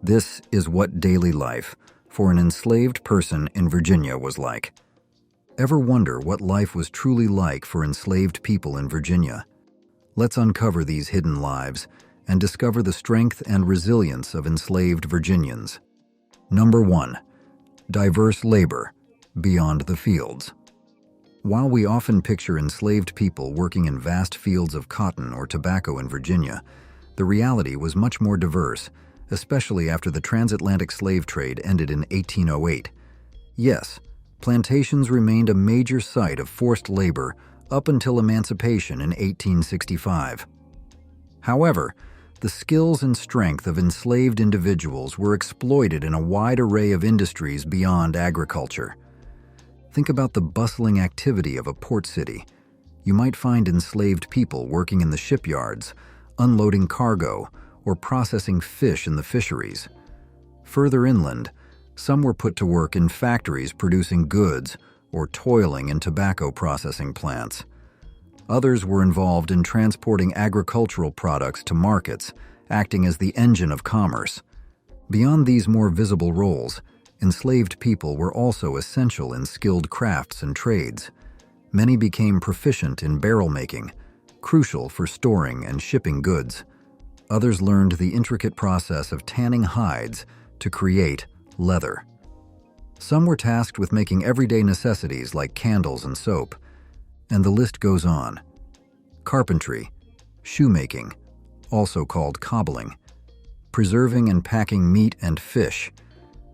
This is what daily life for an enslaved person in Virginia was like. Ever wonder what life was truly like for enslaved people in Virginia? Let's uncover these hidden lives and discover the strength and resilience of enslaved Virginians. Number 1. Diverse labor beyond the fields. While we often picture enslaved people working in vast fields of cotton or tobacco in Virginia, the reality was much more diverse, especially after the transatlantic slave trade ended in 1808. Yes, plantations remained a major site of forced labor up until emancipation in 1865. However, the skills and strength of enslaved individuals were exploited in a wide array of industries beyond agriculture. Think about the bustling activity of a port city. You might find enslaved people working in the shipyards, unloading cargo, or processing fish in the fisheries. Further inland, some were put to work in factories producing goods or toiling in tobacco processing plants. Others were involved in transporting agricultural products to markets, acting as the engine of commerce. Beyond these more visible roles, enslaved people were also essential in skilled crafts and trades. Many became proficient in barrel making, crucial for storing and shipping goods. Others learned the intricate process of tanning hides to create leather. Some were tasked with making everyday necessities like candles and soap, and the list goes on. Carpentry, shoemaking, also called cobbling, preserving and packing meat and fish.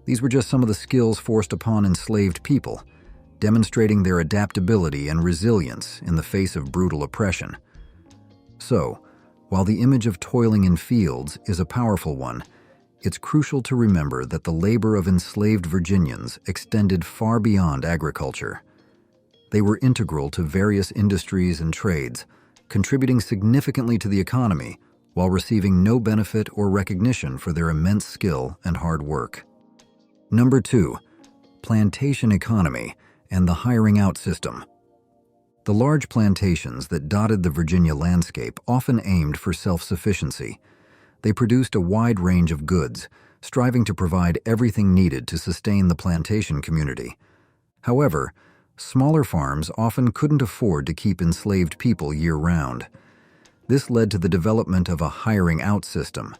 These were just some of the skills forced upon enslaved people, demonstrating their adaptability and resilience in the face of brutal oppression. So, while the image of toiling in fields is a powerful one, it's crucial to remember that the labor of enslaved Virginians extended far beyond agriculture. They were integral to various industries and trades, contributing significantly to the economy while receiving no benefit or recognition for their immense skill and hard work. Number 2. Plantation economy and the hiring out system. The large plantations that dotted the Virginia landscape often aimed for self-sufficiency. They produced a wide range of goods, striving to provide everything needed to sustain the plantation community. However, smaller farms often couldn't afford to keep enslaved people year-round. This led to the development of a hiring-out system.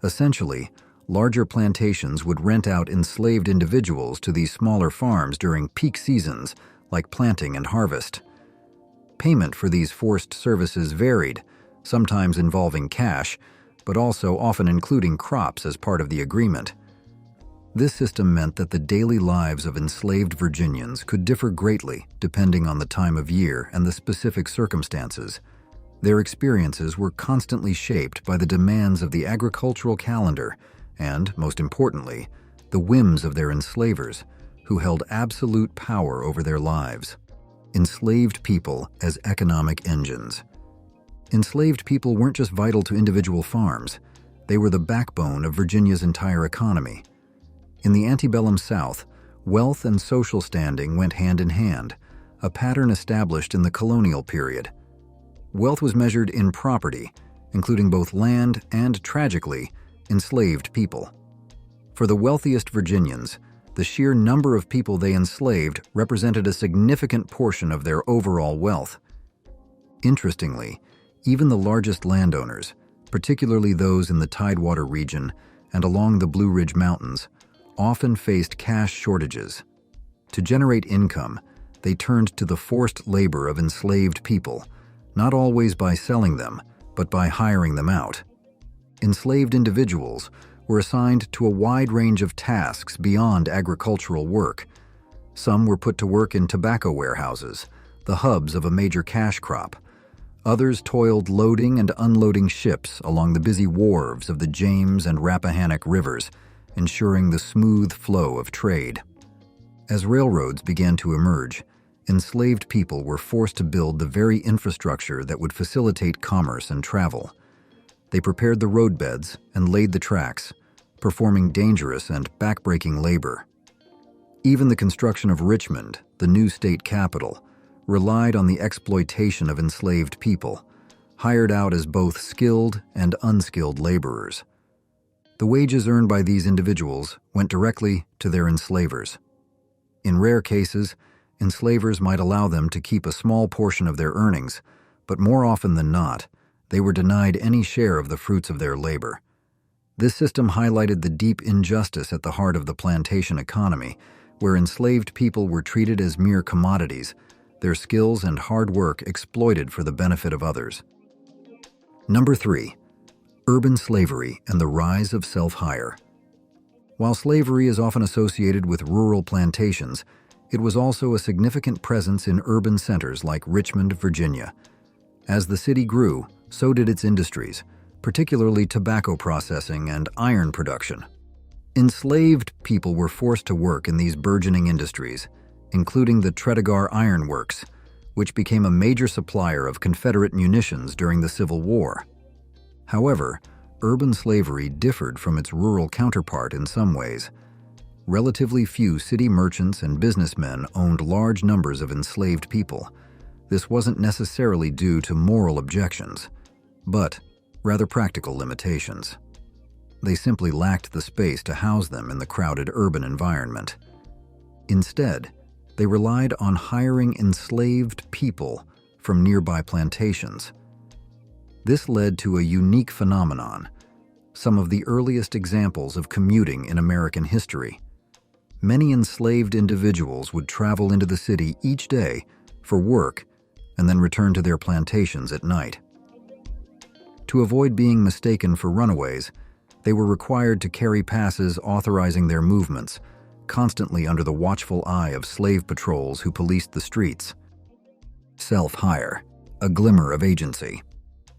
Essentially, larger plantations would rent out enslaved individuals to these smaller farms during peak seasons, like planting and harvest. Payment for these forced services varied, sometimes involving cash, but also often including crops as part of the agreement. This system meant that the daily lives of enslaved Virginians could differ greatly depending on the time of year and the specific circumstances. Their experiences were constantly shaped by the demands of the agricultural calendar and, most importantly, the whims of their enslavers, who held absolute power over their lives. Enslaved people as economic engines. Enslaved people weren't just vital to individual farms, they were the backbone of Virginia's entire economy. In the antebellum South, wealth and social standing went hand in hand, a pattern established in the colonial period. Wealth was measured in property, including both land and, tragically, enslaved people. For the wealthiest Virginians, the sheer number of people they enslaved represented a significant portion of their overall wealth. Interestingly, even the largest landowners, particularly those in the Tidewater region and along the Blue Ridge Mountains, often faced cash shortages. To generate income, they turned to the forced labor of enslaved people, not always by selling them, but by hiring them out. Enslaved individuals were assigned to a wide range of tasks beyond agricultural work. Some were put to work in tobacco warehouses, the hubs of a major cash crop. Others toiled loading and unloading ships along the busy wharves of the James and Rappahannock rivers, ensuring the smooth flow of trade. As railroads began to emerge, enslaved people were forced to build the very infrastructure that would facilitate commerce and travel. They prepared the roadbeds and laid the tracks, performing dangerous and backbreaking labor. Even the construction of Richmond, the new state capital, relied on the exploitation of enslaved people, hired out as both skilled and unskilled laborers. The wages earned by these individuals went directly to their enslavers. In rare cases, enslavers might allow them to keep a small portion of their earnings, but more often than not, they were denied any share of the fruits of their labor. This system highlighted the deep injustice at the heart of the plantation economy, where enslaved people were treated as mere commodities, their skills and hard work exploited for the benefit of others. Number 3. Urban slavery and the rise of self-hire. While slavery is often associated with rural plantations, it was also a significant presence in urban centers like Richmond, Virginia. As the city grew, so did its industries, particularly tobacco processing and iron production. Enslaved people were forced to work in these burgeoning industries, including the Tredegar Iron Works, which became a major supplier of Confederate munitions during the Civil War. However, urban slavery differed from its rural counterpart in some ways. Relatively few city merchants and businessmen owned large numbers of enslaved people. This wasn't necessarily due to moral objections, but rather practical limitations. They simply lacked the space to house them in the crowded urban environment. Instead, they relied on hiring enslaved people from nearby plantations. This led to a unique phenomenon, some of the earliest examples of commuting in American history. Many enslaved individuals would travel into the city each day for work and then return to their plantations at night. To avoid being mistaken for runaways, they were required to carry passes authorizing their movements, constantly under the watchful eye of slave patrols who policed the streets. Self-hire, a glimmer of agency.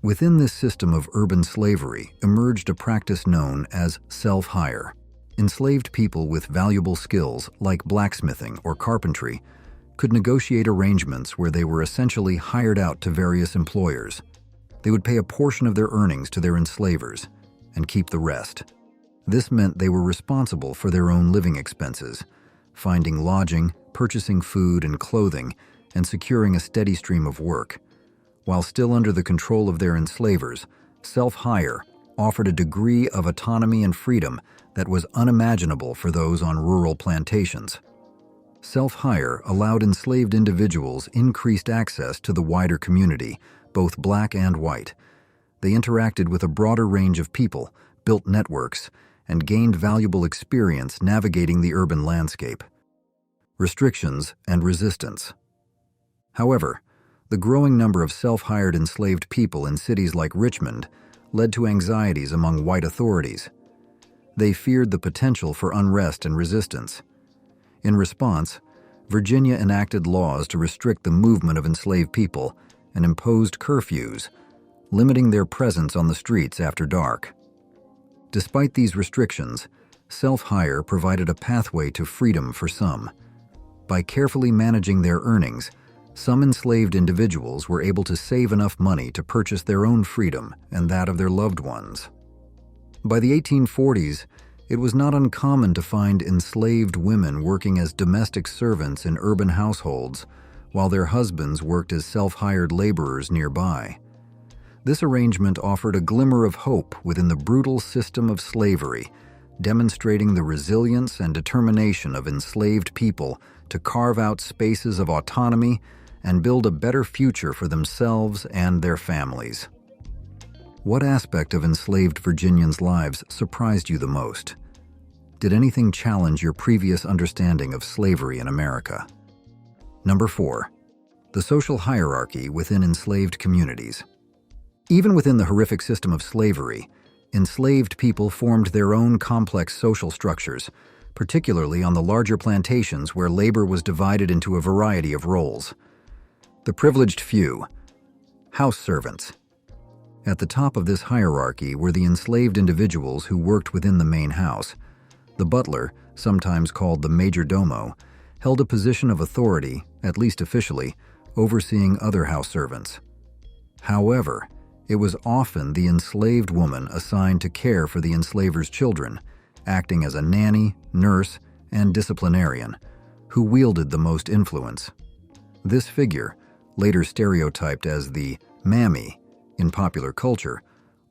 Within this system of urban slavery emerged a practice known as self-hire. Enslaved people with valuable skills like blacksmithing or carpentry could negotiate arrangements where they were essentially hired out to various employers. They would pay a portion of their earnings to their enslavers and keep the rest. This meant they were responsible for their own living expenses, finding lodging, purchasing food and clothing, and securing a steady stream of work. While still under the control of their enslavers, self-hire offered a degree of autonomy and freedom that was unimaginable for those on rural plantations. Self-hire allowed enslaved individuals increased access to the wider community, both black and white. They interacted with a broader range of people, built networks, and gained valuable experience navigating the urban landscape. Restrictions and resistance. However, the growing number of self-hired enslaved people in cities like Richmond led to anxieties among white authorities. They feared the potential for unrest and resistance. In response, Virginia enacted laws to restrict the movement of enslaved people and imposed curfews, limiting their presence on the streets after dark. Despite these restrictions, self-hire provided a pathway to freedom for some. By carefully managing their earnings, some enslaved individuals were able to save enough money to purchase their own freedom and that of their loved ones. By the 1840s, it was not uncommon to find enslaved women working as domestic servants in urban households, while their husbands worked as self-hired laborers nearby. This arrangement offered a glimmer of hope within the brutal system of slavery, demonstrating the resilience and determination of enslaved people to carve out spaces of autonomy and build a better future for themselves and their families. What aspect of enslaved Virginians' lives surprised you the most? Did anything challenge your previous understanding of slavery in America? Number 4. The social hierarchy within enslaved communities. Even within the horrific system of slavery, enslaved people formed their own complex social structures, particularly on the larger plantations where labor was divided into a variety of roles. The privileged few. House servants. At the top of this hierarchy were the enslaved individuals who worked within the main house. The butler, sometimes called the major domo, held a position of authority, at least officially, overseeing other house servants. However, it was often the enslaved woman assigned to care for the enslaver's children, acting as a nanny, nurse, and disciplinarian, who wielded the most influence. This figure, later stereotyped as the mammy in popular culture,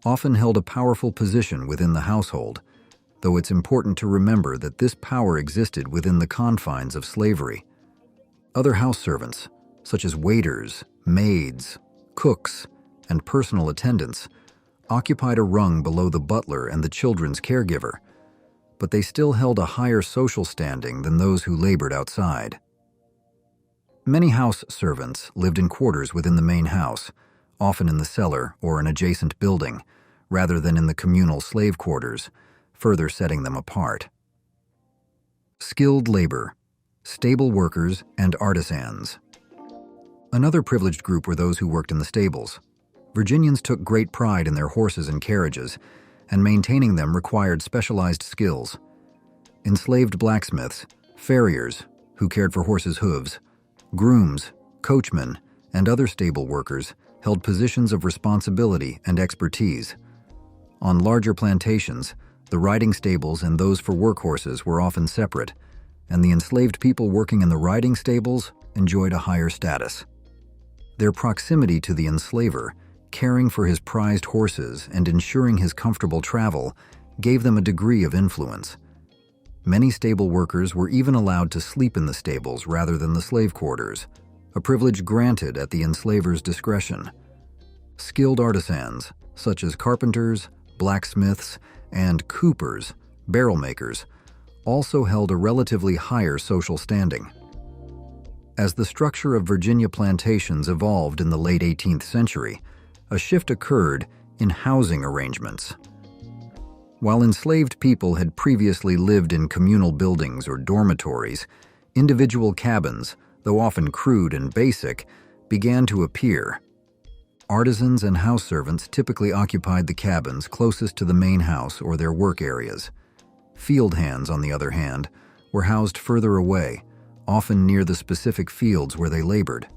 often held a powerful position within the household, though it's important to remember that this power existed within the confines of slavery. Other house servants, such as waiters, maids, cooks, and personal attendants, occupied a rung below the butler and the children's caregiver, but they still held a higher social standing than those who labored outside. Many house servants lived in quarters within the main house, often in the cellar or an adjacent building, rather than in the communal slave quarters, further setting them apart. Skilled labor, stable workers, and artisans. Another privileged group were those who worked in the stables. Virginians took great pride in their horses and carriages, and maintaining them required specialized skills. Enslaved blacksmiths, farriers, who cared for horses' hooves, grooms, coachmen, and other stable workers held positions of responsibility and expertise. On larger plantations, the riding stables and those for workhorses were often separate, and the enslaved people working in the riding stables enjoyed a higher status. Their proximity to the enslaver, caring for his prized horses and ensuring his comfortable travel, gave them a degree of influence. Many stable workers were even allowed to sleep in the stables rather than the slave quarters, a privilege granted at the enslaver's discretion. Skilled artisans, such as carpenters, blacksmiths, and coopers, barrel makers, also held a relatively higher social standing. As the structure of Virginia plantations evolved in the late 18th century, a shift occurred in housing arrangements. While enslaved people had previously lived in communal buildings or dormitories, individual cabins, though often crude and basic, began to appear. Artisans and house servants typically occupied the cabins closest to the main house or their work areas. Field hands, on the other hand, were housed further away, often near the specific fields where they labored.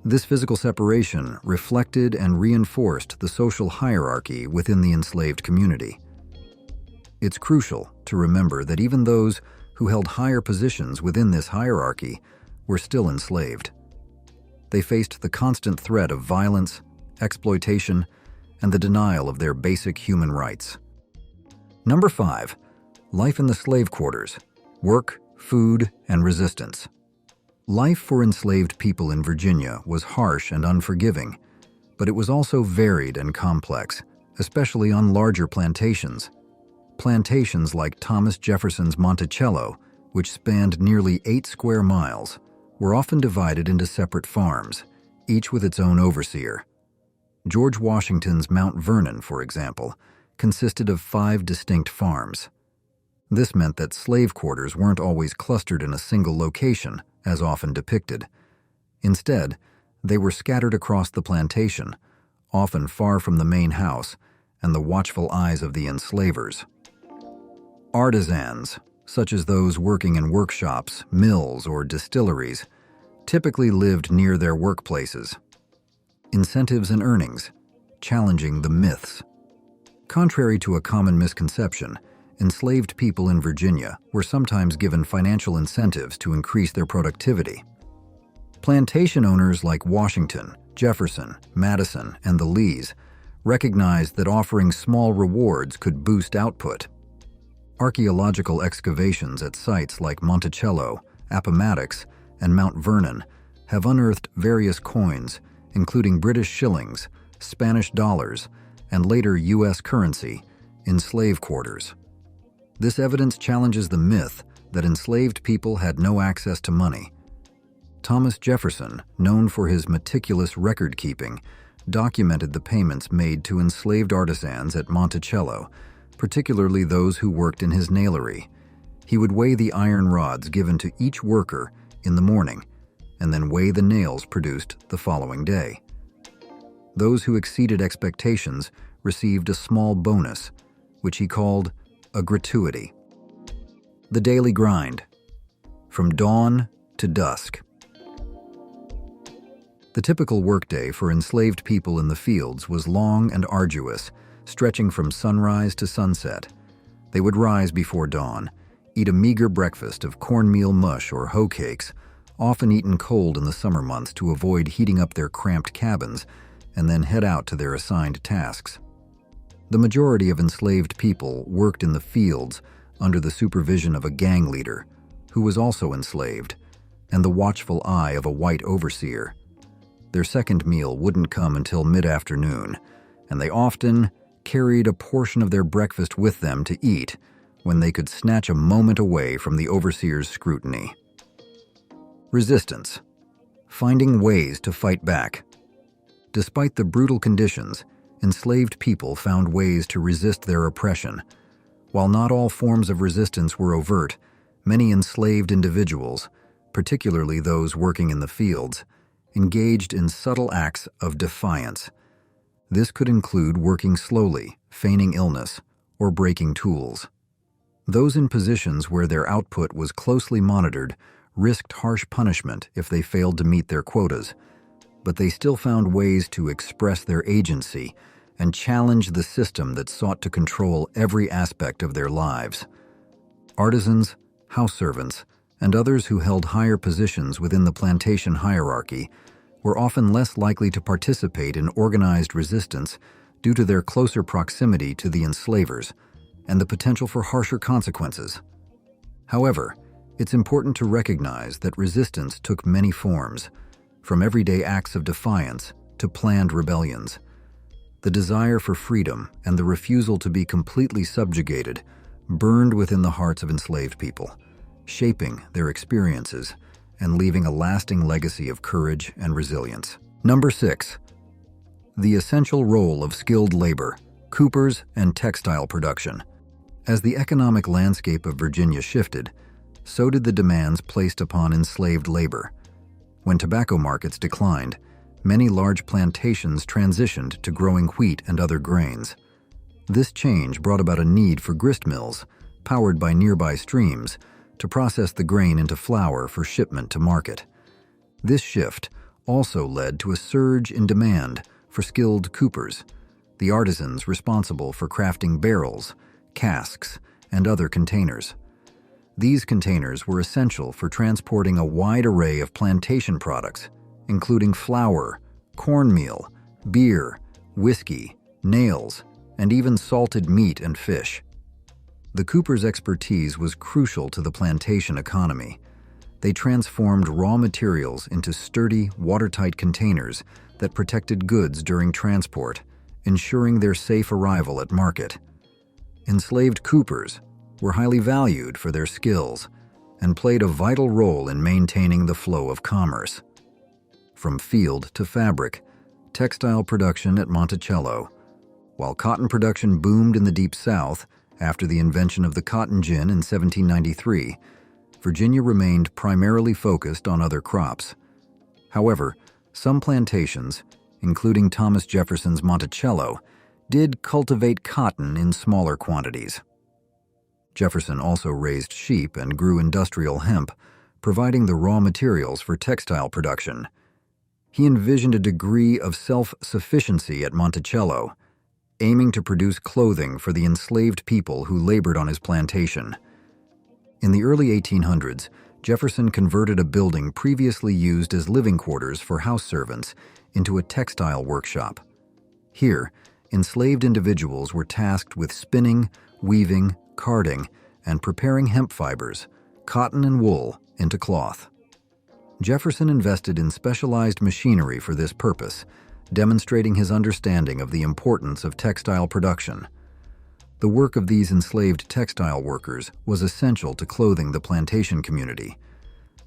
This physical separation reflected and reinforced the social hierarchy within the enslaved community. It's crucial to remember that even those who held higher positions within this hierarchy were still enslaved. They faced the constant threat of violence, exploitation, and the denial of their basic human rights. Number 5. Life in the slave quarters: work, food, and resistance. Life for enslaved people in Virginia was harsh and unforgiving, but it was also varied and complex, especially on larger plantations. Plantations like Thomas Jefferson's Monticello, which spanned nearly 8 square miles, were often divided into separate farms, each with its own overseer. George Washington's Mount Vernon, for example, consisted of 5 distinct farms. This meant that slave quarters weren't always clustered in a single location, as often depicted. Instead, they were scattered across the plantation, often far from the main house and the watchful eyes of the enslavers. Artisans, such as those working in workshops, mills, or distilleries, typically lived near their workplaces. Incentives and earnings, challenging the myths. Contrary to a common misconception, enslaved people in Virginia were sometimes given financial incentives to increase their productivity. Plantation owners like Washington, Jefferson, Madison, and the Lees recognized that offering small rewards could boost output. Archaeological excavations at sites like Monticello, Appomattox, and Mount Vernon have unearthed various coins, including British shillings, Spanish dollars, and later U.S. currency, in slave quarters. This evidence challenges the myth that enslaved people had no access to money. Thomas Jefferson, known for his meticulous record-keeping, documented the payments made to enslaved artisans at Monticello, particularly those who worked in his nailery. He would weigh the iron rods given to each worker in the morning, and then weigh the nails produced the following day. Those who exceeded expectations received a small bonus, which he called a gratuity. The daily grind, from dawn to dusk. The typical workday for enslaved people in the fields was long and arduous, stretching from sunrise to sunset. They would rise before dawn, eat a meager breakfast of cornmeal mush or hoe cakes, often eaten cold in the summer months to avoid heating up their cramped cabins, and then head out to their assigned tasks. The majority of enslaved people worked in the fields under the supervision of a gang leader, who was also enslaved, and the watchful eye of a white overseer. Their second meal wouldn't come until mid-afternoon, and they often carried a portion of their breakfast with them to eat when they could snatch a moment away from the overseer's scrutiny. Resistance. Finding ways to fight back. Despite the brutal conditions, enslaved people found ways to resist their oppression. While not all forms of resistance were overt, many enslaved individuals, particularly those working in the fields, engaged in subtle acts of defiance. This could include working slowly, feigning illness, or breaking tools. Those in positions where their output was closely monitored risked harsh punishment if they failed to meet their quotas, but they still found ways to express their agency and challenge the system that sought to control every aspect of their lives. Artisans, house servants, and others who held higher positions within the plantation hierarchy were often less likely to participate in organized resistance due to their closer proximity to the enslavers and the potential for harsher consequences. However, it's important to recognize that resistance took many forms, from everyday acts of defiance to planned rebellions. The desire for freedom and the refusal to be completely subjugated burned within the hearts of enslaved people, shaping their experiences and leaving a lasting legacy of courage and resilience. Number 6. The essential role of skilled labor, coopers, and textile production. As the economic landscape of Virginia shifted, so did the demands placed upon enslaved labor. When tobacco markets declined, many large plantations transitioned to growing wheat and other grains. This change brought about a need for grist mills, powered by nearby streams, to process the grain into flour for shipment to market. This shift also led to a surge in demand for skilled coopers, the artisans responsible for crafting barrels, casks, and other containers. These containers were essential for transporting a wide array of plantation products, including flour, cornmeal, beer, whiskey, nails, and even salted meat and fish. The coopers' expertise was crucial to the plantation economy. They transformed raw materials into sturdy, watertight containers that protected goods during transport, ensuring their safe arrival at market. Enslaved coopers were highly valued for their skills and played a vital role in maintaining the flow of commerce. From field to fabric, textile production at Monticello. While cotton production boomed in the Deep South after the invention of the cotton gin in 1793, Virginia remained primarily focused on other crops. However, some plantations, including Thomas Jefferson's Monticello, did cultivate cotton in smaller quantities. Jefferson also raised sheep and grew industrial hemp, providing the raw materials for textile production. He envisioned a degree of self-sufficiency at Monticello, aiming to produce clothing for the enslaved people who labored on his plantation. In the early 1800s, Jefferson converted a building previously used as living quarters for house servants into a textile workshop. Here, enslaved individuals were tasked with spinning, weaving, carding, and preparing hemp fibers, cotton and wool, into cloth. Jefferson invested in specialized machinery for this purpose, demonstrating his understanding of the importance of textile production. The work of these enslaved textile workers was essential to clothing the plantation community.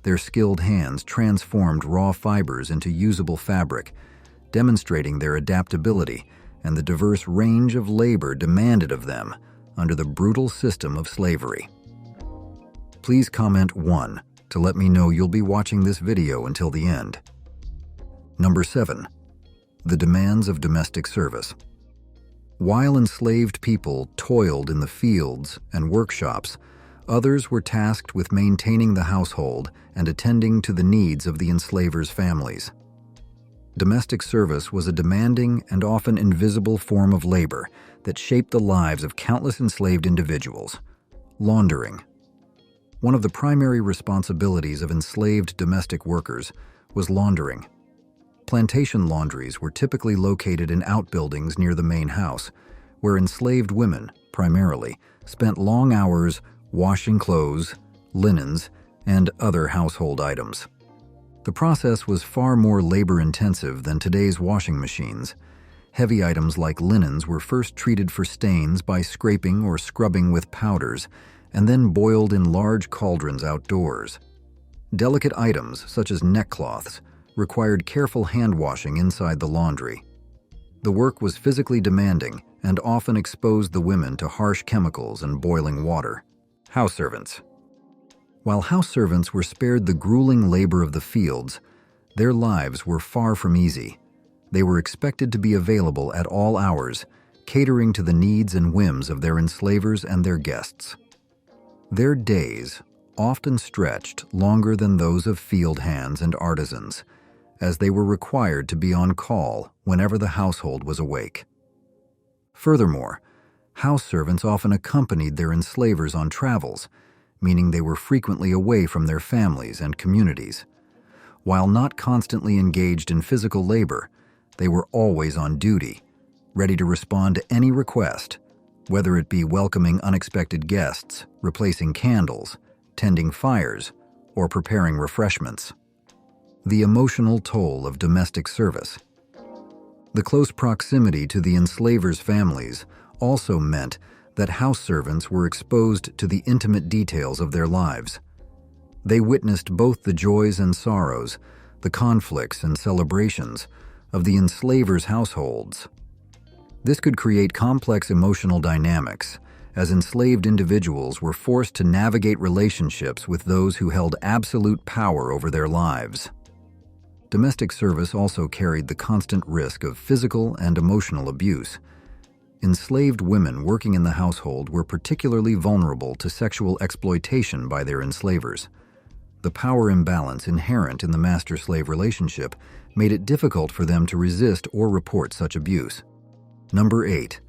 Their skilled hands transformed raw fibers into usable fabric, demonstrating their adaptability and the diverse range of labor demanded of them under the brutal system of slavery. Please comment 1 to let me know you'll be watching this video until the end. Number 7. The demands of domestic service. While enslaved people toiled in the fields and workshops, others were tasked with maintaining the household and attending to the needs of the enslavers' families. Domestic service was a demanding and often invisible form of labor that shaped the lives of countless enslaved individuals. Laundering. One of the primary responsibilities of enslaved domestic workers was laundering. Plantation laundries were typically located in outbuildings near the main house, where enslaved women, primarily, spent long hours washing clothes, linens, and other household items. The process was far more labor-intensive than today's washing machines. Heavy items like linens were first treated for stains by scraping or scrubbing with powders, and then boiled in large cauldrons outdoors. Delicate items, such as neckcloths, required careful hand-washing inside the laundry. The work was physically demanding and often exposed the women to harsh chemicals and boiling water. House servants. While house servants were spared the grueling labor of the fields, their lives were far from easy. They were expected to be available at all hours, catering to the needs and whims of their enslavers and their guests. Their days often stretched longer than those of field hands and artisans, as they were required to be on call whenever the household was awake. Furthermore, house servants often accompanied their enslavers on travels, meaning they were frequently away from their families and communities. While not constantly engaged in physical labor, they were always on duty, ready to respond to any request, whether it be welcoming unexpected guests, replacing candles, tending fires, or preparing refreshments. The emotional toll of domestic service. The close proximity to the enslavers' families also meant that house servants were exposed to the intimate details of their lives. They witnessed both the joys and sorrows, the conflicts and celebrations of the enslavers' households. This could create complex emotional dynamics, as enslaved individuals were forced to navigate relationships with those who held absolute power over their lives. Domestic service also carried the constant risk of physical and emotional abuse. Enslaved women working in the household were particularly vulnerable to sexual exploitation by their enslavers. The power imbalance inherent in the master-slave relationship made it difficult for them to resist or report such abuse. Number 8.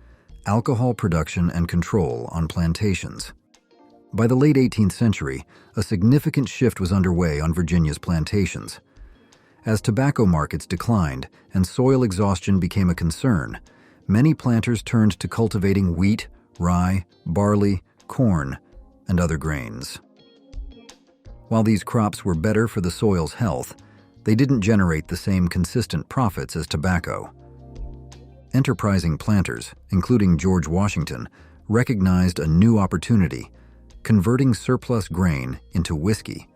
Alcohol production and control on plantations. By the late 18th century, a significant shift was underway on Virginia's plantations. As tobacco markets declined and soil exhaustion became a concern, many planters turned to cultivating wheat, rye, barley, corn, and other grains. While these crops were better for the soil's health, they didn't generate the same consistent profits as tobacco. Enterprising planters, including George Washington, recognized a new opportunity: converting surplus grain into whiskey.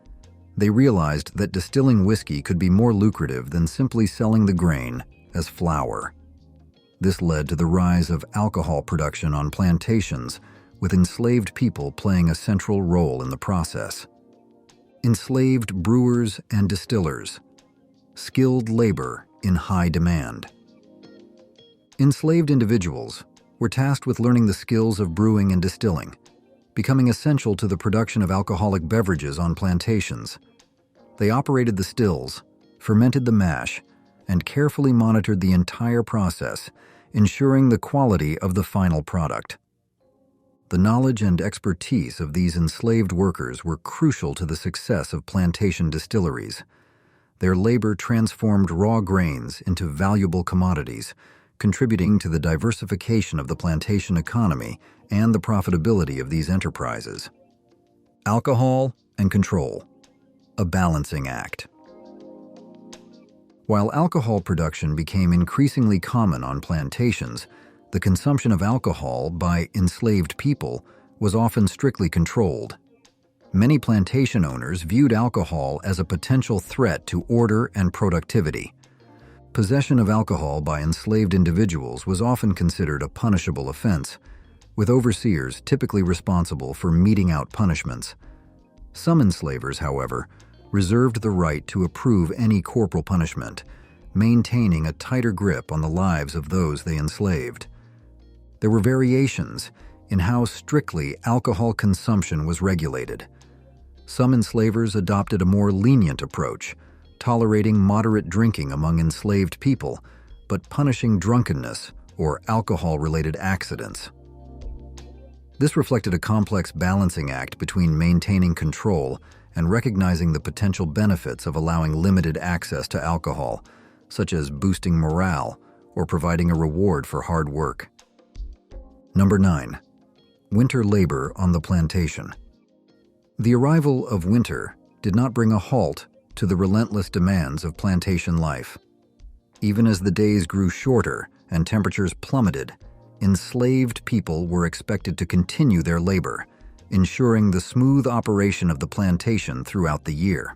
They realized that distilling whiskey could be more lucrative than simply selling the grain as flour. This led to the rise of alcohol production on plantations, with enslaved people playing a central role in the process. Enslaved brewers and distillers. Skilled labor in high demand. Enslaved individuals were tasked with learning the skills of brewing and distilling, becoming essential to the production of alcoholic beverages on plantations. They operated the stills, fermented the mash, and carefully monitored the entire process, ensuring the quality of the final product. The knowledge and expertise of these enslaved workers were crucial to the success of plantation distilleries. Their labor transformed raw grains into valuable commodities, contributing to the diversification of the plantation economy and the profitability of these enterprises. Alcohol and control. A balancing act. While alcohol production became increasingly common on plantations, the consumption of alcohol by enslaved people was often strictly controlled. Many plantation owners viewed alcohol as a potential threat to order and productivity. Possession of alcohol by enslaved individuals was often considered a punishable offense, with overseers typically responsible for meting out punishments. Some enslavers, however, reserved the right to approve any corporal punishment, maintaining a tighter grip on the lives of those they enslaved. There were variations in how strictly alcohol consumption was regulated. Some enslavers adopted a more lenient approach, tolerating moderate drinking among enslaved people, but punishing drunkenness or alcohol-related accidents. This reflected a complex balancing act between maintaining control and recognizing the potential benefits of allowing limited access to alcohol, such as boosting morale or providing a reward for hard work. Number 9. Winter labor on the plantation. The arrival of winter did not bring a halt to the relentless demands of plantation life. Even as the days grew shorter and temperatures plummeted, enslaved people were expected to continue their labor, ensuring the smooth operation of the plantation throughout the year.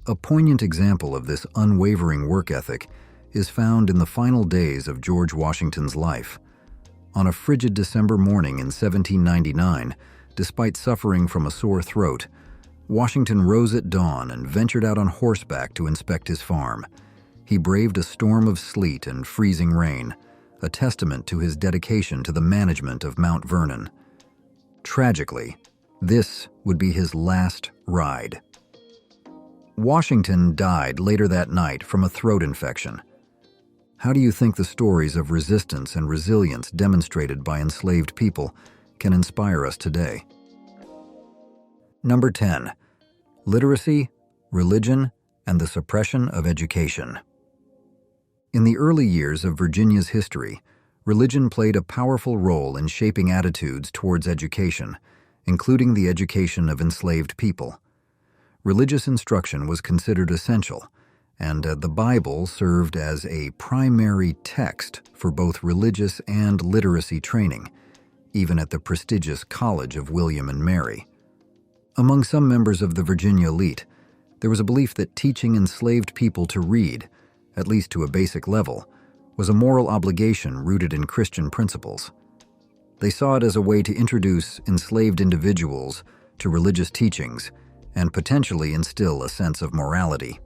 A poignant example of this unwavering work ethic is found in the final days of George Washington's life. On a frigid December morning in 1799, despite suffering from a sore throat, Washington rose at dawn and ventured out on horseback to inspect his farm. He braved a storm of sleet and freezing rain, a testament to his dedication to the management of Mount Vernon. Tragically, this would be his last ride. Washington died later that night from a throat infection. How do you think the stories of resistance and resilience demonstrated by enslaved people can inspire us today? Number 10. Literacy, religion, and the suppression of education. In the early years of Virginia's history, religion played a powerful role in shaping attitudes towards education, including the education of enslaved people. Religious instruction was considered essential, and the Bible served as a primary text for both religious and literacy training, even at the prestigious College of William and Mary. Among some members of the Virginia elite, there was a belief that teaching enslaved people to read, at least to a basic level, was a moral obligation rooted in Christian principles. They saw it as a way to introduce enslaved individuals to religious teachings and potentially instill a sense of morality.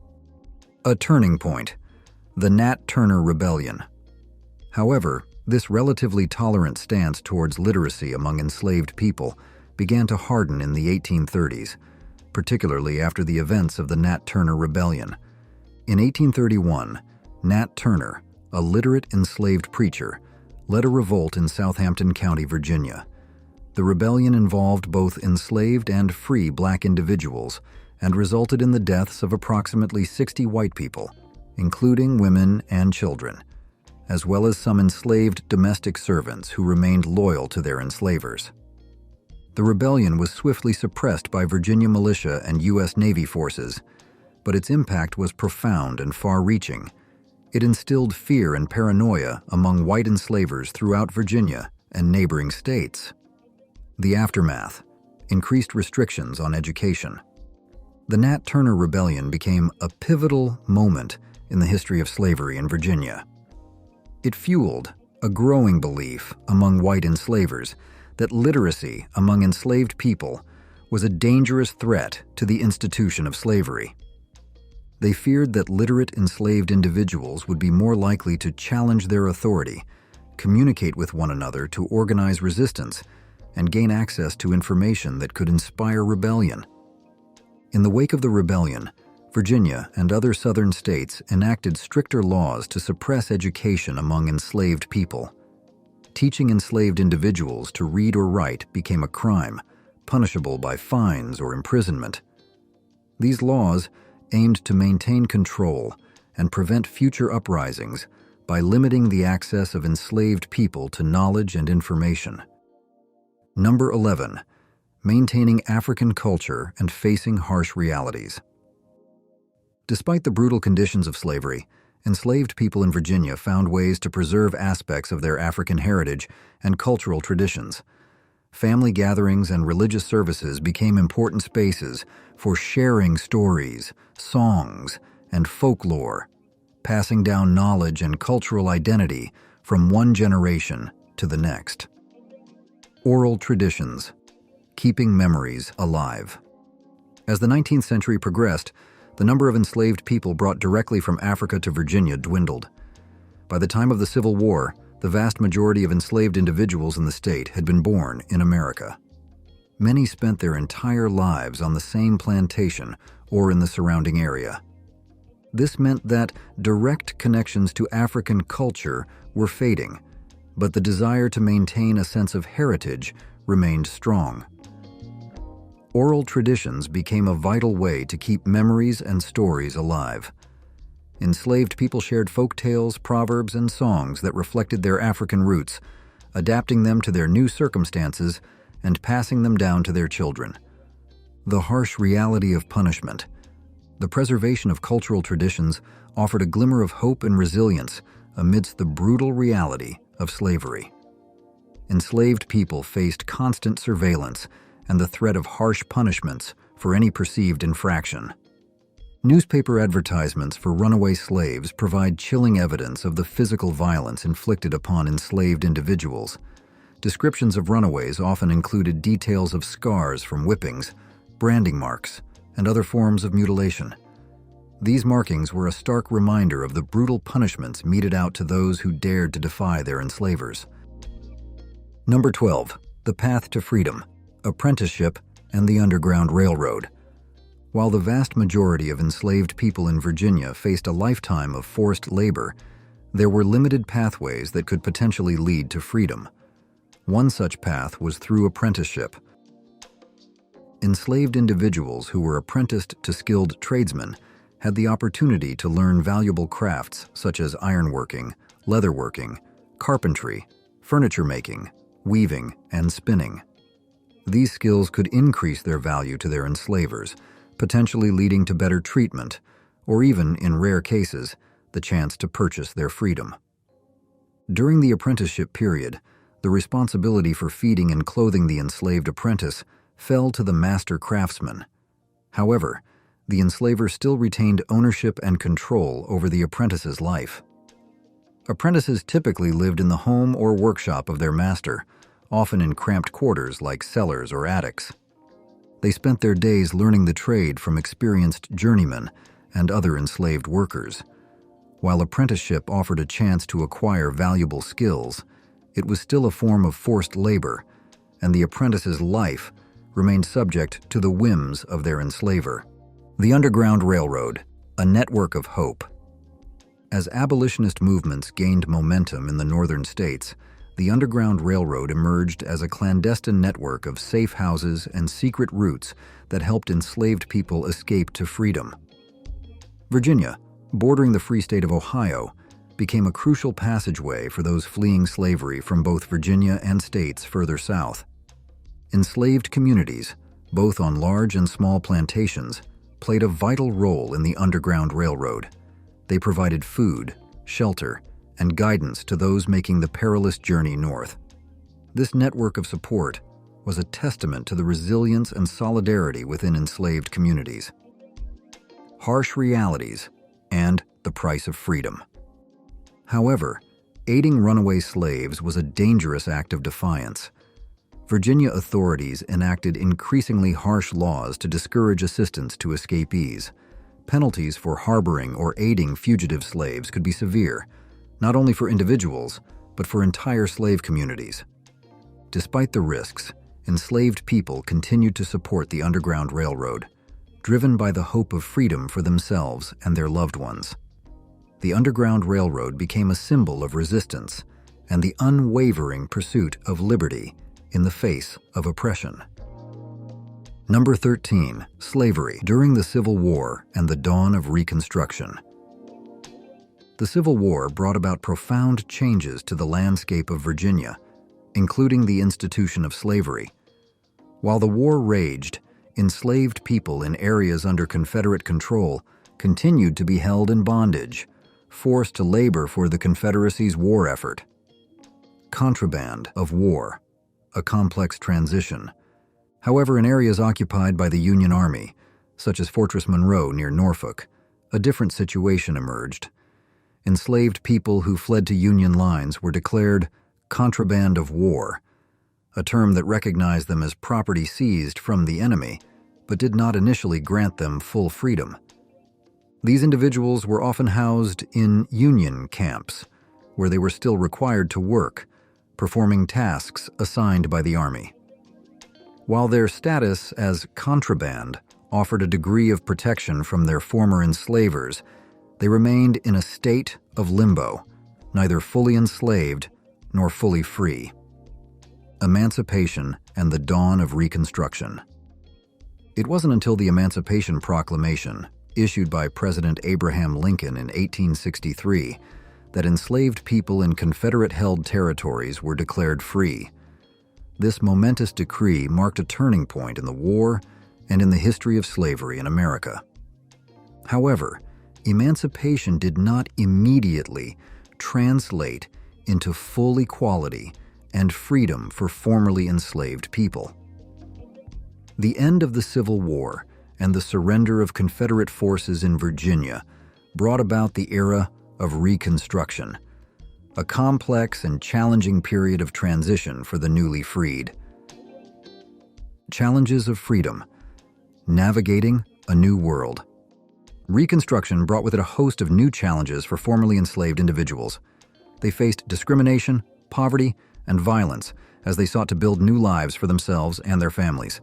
A turning point, the Nat Turner Rebellion. However, this relatively tolerant stance towards literacy among enslaved people began to harden in the 1830s, particularly after the events of the Nat Turner Rebellion. In 1831, Nat Turner, a literate enslaved preacher, led a revolt in Southampton County, Virginia. The rebellion involved both enslaved and free black individuals and resulted in the deaths of approximately 60 white people, including women and children, as well as some enslaved domestic servants who remained loyal to their enslavers. The rebellion was swiftly suppressed by Virginia militia and U.S. Navy forces, but its impact was profound and far-reaching. It instilled fear and paranoia among white enslavers throughout Virginia and neighboring states. The aftermath: increased restrictions on education. The Nat Turner Rebellion became a pivotal moment in the history of slavery in Virginia. It fueled a growing belief among white enslavers that literacy among enslaved people was a dangerous threat to the institution of slavery. They feared that literate enslaved individuals would be more likely to challenge their authority, communicate with one another to organize resistance, and gain access to information that could inspire rebellion. In the wake of the rebellion, Virginia and other southern states enacted stricter laws to suppress education among enslaved people. Teaching enslaved individuals to read or write became a crime, punishable by fines or imprisonment. These laws aimed to maintain control and prevent future uprisings by limiting the access of enslaved people to knowledge and information. Number 11. Maintaining African culture and facing harsh realities. Despite the brutal conditions of slavery, enslaved people in Virginia found ways to preserve aspects of their African heritage and cultural traditions. Family gatherings and religious services became important spaces for sharing stories, songs, and folklore, passing down knowledge and cultural identity from one generation to the next. Oral traditions, keeping memories alive. As the 19th century progressed, the number of enslaved people brought directly from Africa to Virginia dwindled. By the time of the Civil War, the vast majority of enslaved individuals in the state had been born in America. Many spent their entire lives on the same plantation or in the surrounding area. This meant that direct connections to African culture were fading, but the desire to maintain a sense of heritage remained strong. Oral traditions became a vital way to keep memories and stories alive. Enslaved people shared folk tales, proverbs, and songs that reflected their African roots, adapting them to their new circumstances and passing them down to their children. The harsh reality of punishment. The preservation of cultural traditions offered a glimmer of hope and resilience amidst the brutal reality of slavery. Enslaved people faced constant surveillance and the threat of harsh punishments for any perceived infraction. Newspaper advertisements for runaway slaves provide chilling evidence of the physical violence inflicted upon enslaved individuals. Descriptions of runaways often included details of scars from whippings, branding marks, and other forms of mutilation. These markings were a stark reminder of the brutal punishments meted out to those who dared to defy their enslavers. Number 12. The Path to Freedom, Apprenticeship, and the Underground Railroad. While the vast majority of enslaved people in Virginia faced a lifetime of forced labor, there were limited pathways that could potentially lead to freedom. One such path was through apprenticeship. Enslaved individuals who were apprenticed to skilled tradesmen had the opportunity to learn valuable crafts such as ironworking, leatherworking, carpentry, furniture making, weaving, and spinning. These skills could increase their value to their enslavers, potentially leading to better treatment, or even, in rare cases, the chance to purchase their freedom. During the apprenticeship period, the responsibility for feeding and clothing the enslaved apprentice fell to the master craftsman. However, the enslaver still retained ownership and control over the apprentice's life. Apprentices typically lived in the home or workshop of their master, often in cramped quarters like cellars or attics. They spent their days learning the trade from experienced journeymen and other enslaved workers. While apprenticeship offered a chance to acquire valuable skills, it was still a form of forced labor, and the apprentice's life remained subject to the whims of their enslaver. The Underground Railroad, a network of hope. As abolitionist movements gained momentum in the northern states, the Underground Railroad emerged as a clandestine network of safe houses and secret routes that helped enslaved people escape to freedom. Virginia, bordering the Free State of Ohio, became a crucial passageway for those fleeing slavery from both Virginia and states further south. Enslaved communities, both on large and small plantations, played a vital role in the Underground Railroad. They provided food, shelter, and guidance to those making the perilous journey north. This network of support was a testament to the resilience and solidarity within enslaved communities. Harsh realities and the price of freedom. However, aiding runaway slaves was a dangerous act of defiance. Virginia authorities enacted increasingly harsh laws to discourage assistance to escapees. Penalties for harboring or aiding fugitive slaves could be severe, not only for individuals, but for entire slave communities. Despite the risks, enslaved people continued to support the Underground Railroad, driven by the hope of freedom for themselves and their loved ones. The Underground Railroad became a symbol of resistance and the unwavering pursuit of liberty in the face of oppression. Number 13. Slavery during the Civil War and the dawn of Reconstruction. The Civil War brought about profound changes to the landscape of Virginia, including the institution of slavery. While the war raged, enslaved people in areas under Confederate control continued to be held in bondage, forced to labor for the Confederacy's war effort. Contraband of war, a complex transition. However, in areas occupied by the Union Army, such as Fortress Monroe near Norfolk, a different situation emerged. Enslaved people who fled to Union lines were declared contraband of war, a term that recognized them as property seized from the enemy, but did not initially grant them full freedom. These individuals were often housed in Union camps, where they were still required to work, performing tasks assigned by the Army. While their status as contraband offered a degree of protection from their former enslavers, they remained in a state of limbo, neither fully enslaved nor fully free. Emancipation and the dawn of Reconstruction. It wasn't until the Emancipation Proclamation, issued by President Abraham Lincoln in 1863, that enslaved people in Confederate-held territories were declared free. This momentous decree marked a turning point in the war and in the history of slavery in America. However, emancipation did not immediately translate into full equality and freedom for formerly enslaved people. The end of the Civil War and the surrender of Confederate forces in Virginia brought about the era of Reconstruction, a complex and challenging period of transition for the newly freed. Challenges of freedom: navigating a new world. Reconstruction brought with it a host of new challenges for formerly enslaved individuals. They faced discrimination, poverty, and violence as they sought to build new lives for themselves and their families.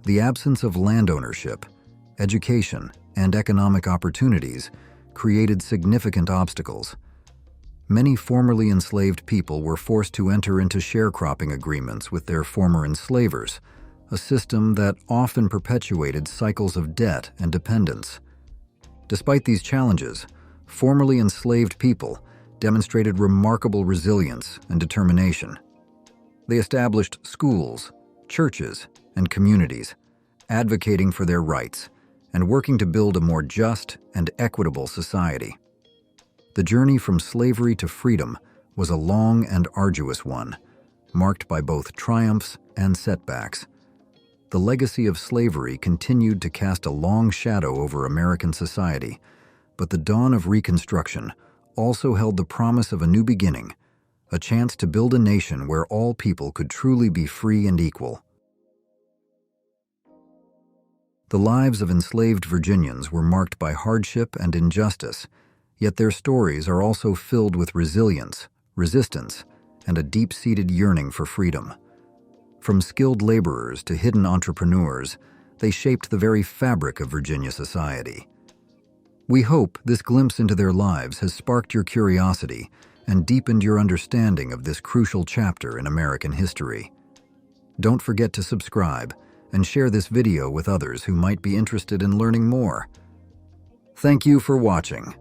The absence of land ownership, education, and economic opportunities created significant obstacles. Many formerly enslaved people were forced to enter into sharecropping agreements with their former enslavers, a system that often perpetuated cycles of debt and dependence. Despite these challenges, formerly enslaved people demonstrated remarkable resilience and determination. They established schools, churches, and communities, advocating for their rights and working to build a more just and equitable society. The journey from slavery to freedom was a long and arduous one, marked by both triumphs and setbacks. The legacy of slavery continued to cast a long shadow over American society, but the dawn of Reconstruction also held the promise of a new beginning, a chance to build a nation where all people could truly be free and equal. The lives of enslaved Virginians were marked by hardship and injustice, yet their stories are also filled with resilience, resistance, and a deep-seated yearning for freedom. From skilled laborers to hidden entrepreneurs, they shaped the very fabric of Virginia society. We hope this glimpse into their lives has sparked your curiosity and deepened your understanding of this crucial chapter in American history. Don't forget to subscribe and share this video with others who might be interested in learning more. Thank you for watching.